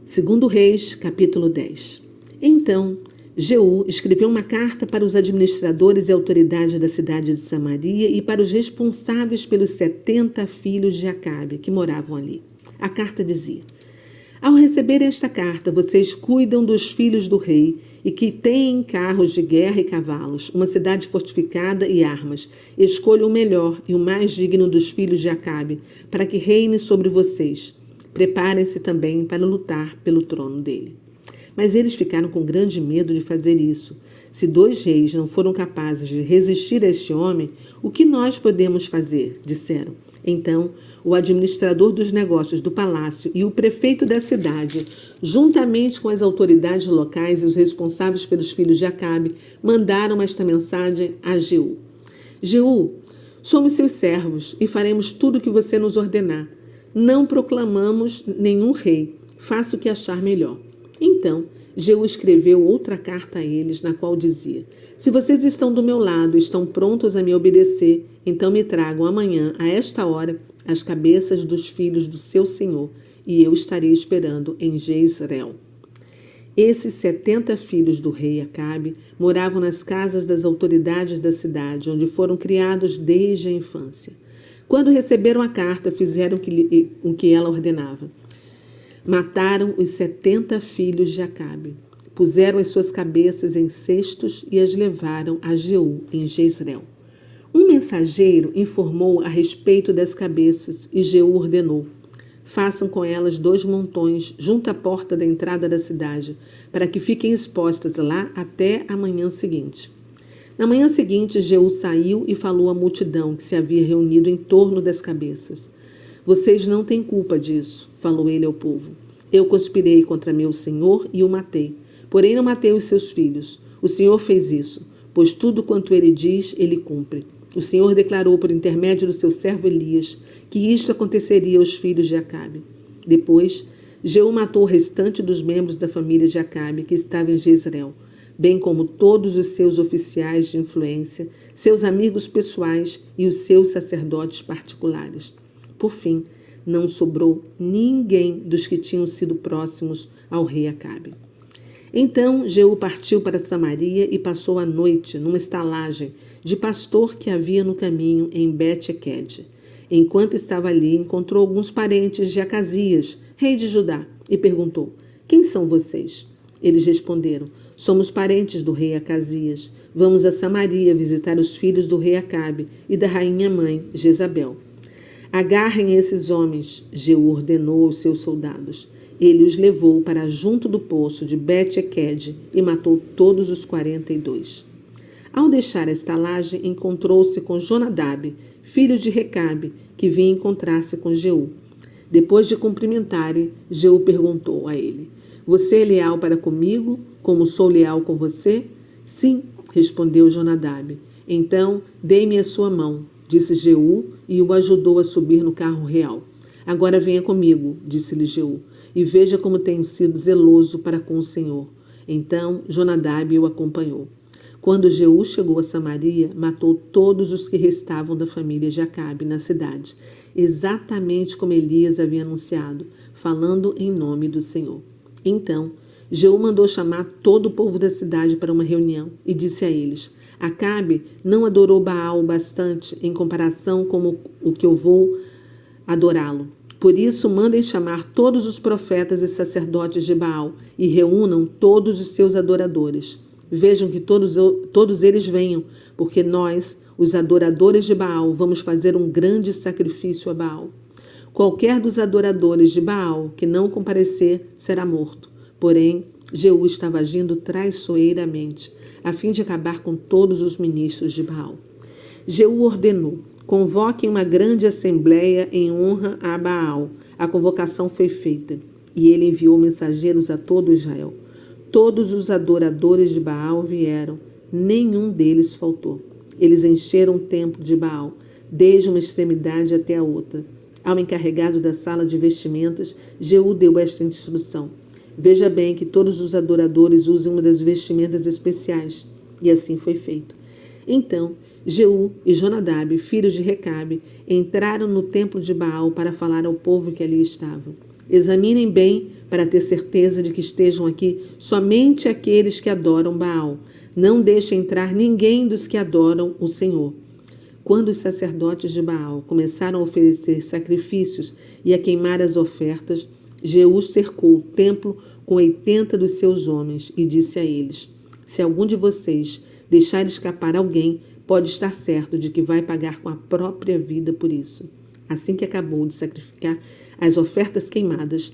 Segundo Reis, capítulo 10. Então, Jeú escreveu uma carta para os administradores e autoridades da cidade de Samaria e para os responsáveis pelos 70 filhos de Acabe, que moravam ali. A carta dizia: ao receber esta carta, vocês cuidam dos filhos do rei e que têm carros de guerra e cavalos, uma cidade fortificada e armas. Escolham o melhor e o mais digno dos filhos de Acabe, para que reine sobre vocês. Preparem-se também para lutar pelo trono dele. Mas eles ficaram com grande medo de fazer isso. Se 2 reis não foram capazes de resistir a este homem, o que nós podemos fazer? Disseram. Então, o administrador dos negócios do palácio e o prefeito da cidade, juntamente com as autoridades locais e os responsáveis pelos filhos de Acabe, mandaram esta mensagem a Jeú. Jeú, somos seus servos e faremos tudo o que você nos ordenar. Não proclamamos nenhum rei. Faça o que achar melhor. Então, Jeú escreveu outra carta a eles, na qual dizia: se vocês estão do meu lado e estão prontos a me obedecer, então me tragam amanhã, a esta hora, as cabeças dos filhos do seu senhor, e eu estarei esperando em Jezreel. Esses 70 filhos do rei Acabe moravam nas casas das autoridades da cidade, onde foram criados desde a infância. Quando receberam a carta, fizeram o que ela ordenava. Mataram os 70 filhos de Acabe, puseram as suas cabeças em cestos e as levaram a Jeú, em Jezreel. Um mensageiro informou a respeito das cabeças e Jeú ordenou: façam com elas 2 montões junto à porta da entrada da cidade, para que fiquem expostas lá até a manhã seguinte. Na manhã seguinte, Jeú saiu e falou à multidão que se havia reunido em torno das cabeças. Vocês não têm culpa disso, falou ele ao povo. Eu conspirei contra meu senhor e o matei. Porém, não matei os seus filhos. O Senhor fez isso, pois tudo quanto ele diz, ele cumpre. O Senhor declarou por intermédio do seu servo Elias que isto aconteceria aos filhos de Acabe. Depois, Jeú matou o restante dos membros da família de Acabe que estava em Jezreel, bem como todos os seus oficiais de influência, seus amigos pessoais e os seus sacerdotes particulares. Por fim, não sobrou ninguém dos que tinham sido próximos ao rei Acabe. Então Jeú partiu para Samaria e passou a noite numa estalagem de pastor que havia no caminho em Bet-Eked. Enquanto estava ali, encontrou alguns parentes de Acasias, rei de Judá, e perguntou: quem são vocês? Eles responderam: somos parentes do rei Acasias. Vamos a Samaria visitar os filhos do rei Acabe e da rainha mãe, Jezabel. Agarrem esses homens, Jeú ordenou aos seus soldados. Ele os levou para junto do poço de Bet-Eked e matou todos os 42. Ao deixar a estalagem, encontrou-se com Jonadab, filho de Recabe, que vinha encontrar-se com Jeú. Depois de cumprimentarem, Jeú perguntou a ele: você é leal para comigo, como sou leal com você? Sim, respondeu Jonadab. Então, dê-me a sua mão, disse Jeú, e o ajudou a subir no carro real. Agora venha comigo, disse-lhe Jeú, e veja como tenho sido zeloso para com o Senhor. Então Jonadab o acompanhou. Quando Jeú chegou a Samaria, matou todos os que restavam da família de Acabe na cidade, exatamente como Elias havia anunciado, falando em nome do Senhor. Então Jeú mandou chamar todo o povo da cidade para uma reunião e disse a eles: Acabe não adorou Baal bastante em comparação com o que eu vou adorá-lo. Por isso, mandem chamar todos os profetas e sacerdotes de Baal e reúnam todos os seus adoradores. Vejam que todos eles venham, porque nós, os adoradores de Baal, vamos fazer um grande sacrifício a Baal. Qualquer dos adoradores de Baal que não comparecer será morto. Porém, Jeú estava agindo traiçoeiramente, a fim de acabar com todos os ministros de Baal. Jeú ordenou: convoquem uma grande assembleia em honra a Baal. A convocação foi feita, e ele enviou mensageiros a todo Israel. Todos os adoradores de Baal vieram, nenhum deles faltou. Eles encheram o templo de Baal, desde uma extremidade até a outra. Ao encarregado da sala de vestimentas, Jeú deu esta instrução: veja bem que todos os adoradores usem uma das vestimentas especiais. E assim foi feito. Então, Jeú e Jonadab, filhos de Recabe, entraram no templo de Baal para falar ao povo que ali estava. Examinem bem para ter certeza de que estejam aqui somente aqueles que adoram Baal. Não deixe entrar ninguém dos que adoram o Senhor. Quando os sacerdotes de Baal começaram a oferecer sacrifícios e a queimar as ofertas, Jeú cercou o templo com 80 dos seus homens e disse a eles: se algum de vocês deixar escapar alguém, pode estar certo de que vai pagar com a própria vida por isso. Assim que acabou de sacrificar as ofertas queimadas,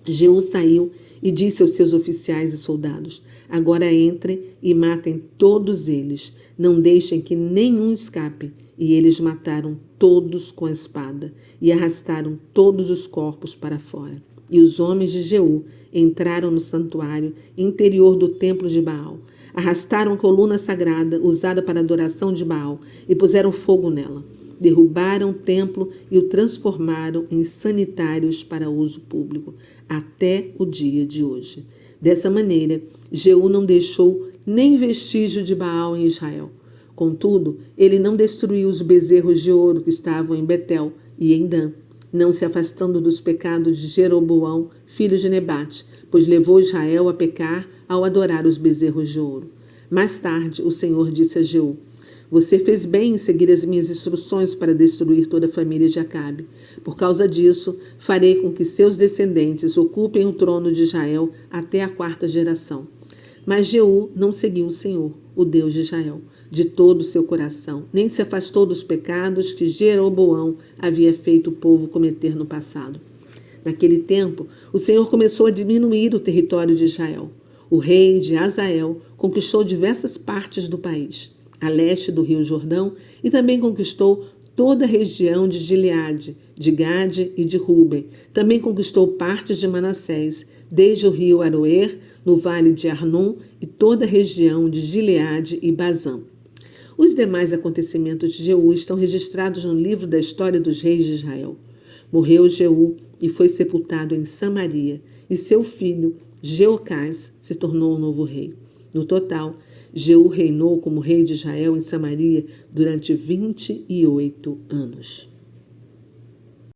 Jeú saiu e disse aos seus oficiais e soldados: agora entrem e matem todos eles, não deixem que nenhum escape. E eles mataram todos com a espada e arrastaram todos os corpos para fora. E os homens de Jeú entraram no santuário interior do templo de Baal, arrastaram a coluna sagrada usada para a adoração de Baal e puseram fogo nela. Derrubaram o templo e o transformaram em sanitários para uso público, até o dia de hoje. Dessa maneira, Jeú não deixou nem vestígio de Baal em Israel. Contudo, ele não destruiu os bezerros de ouro que estavam em Betel e em Dan, não se afastando dos pecados de Jeroboão, filho de Nebate, pois levou Israel a pecar ao adorar os bezerros de ouro. Mais tarde, o Senhor disse a Jeú: você fez bem em seguir as minhas instruções para destruir toda a família de Acabe. Por causa disso, farei com que seus descendentes ocupem o trono de Israel até a 4ª geração. Mas Jeú não seguiu o Senhor, o Deus de Israel, de todo o seu coração, nem se afastou dos pecados que Jeroboão havia feito o povo cometer no passado. Naquele tempo, o Senhor começou a diminuir o território de Israel. O rei de Hazael conquistou diversas partes do país, a leste do rio Jordão, e também conquistou toda a região de Gileade, de Gade e de Ruben. Também conquistou partes de Manassés, desde o rio Aroer, no vale de Arnon, e toda a região de Gileade e Bazã. Os demais acontecimentos de Jeú estão registrados no livro da história dos reis de Israel. Morreu Jeú e foi sepultado em Samaria, e seu filho, Jeocás, se tornou o novo rei. No total, Jeú reinou como rei de Israel em Samaria durante 28 anos.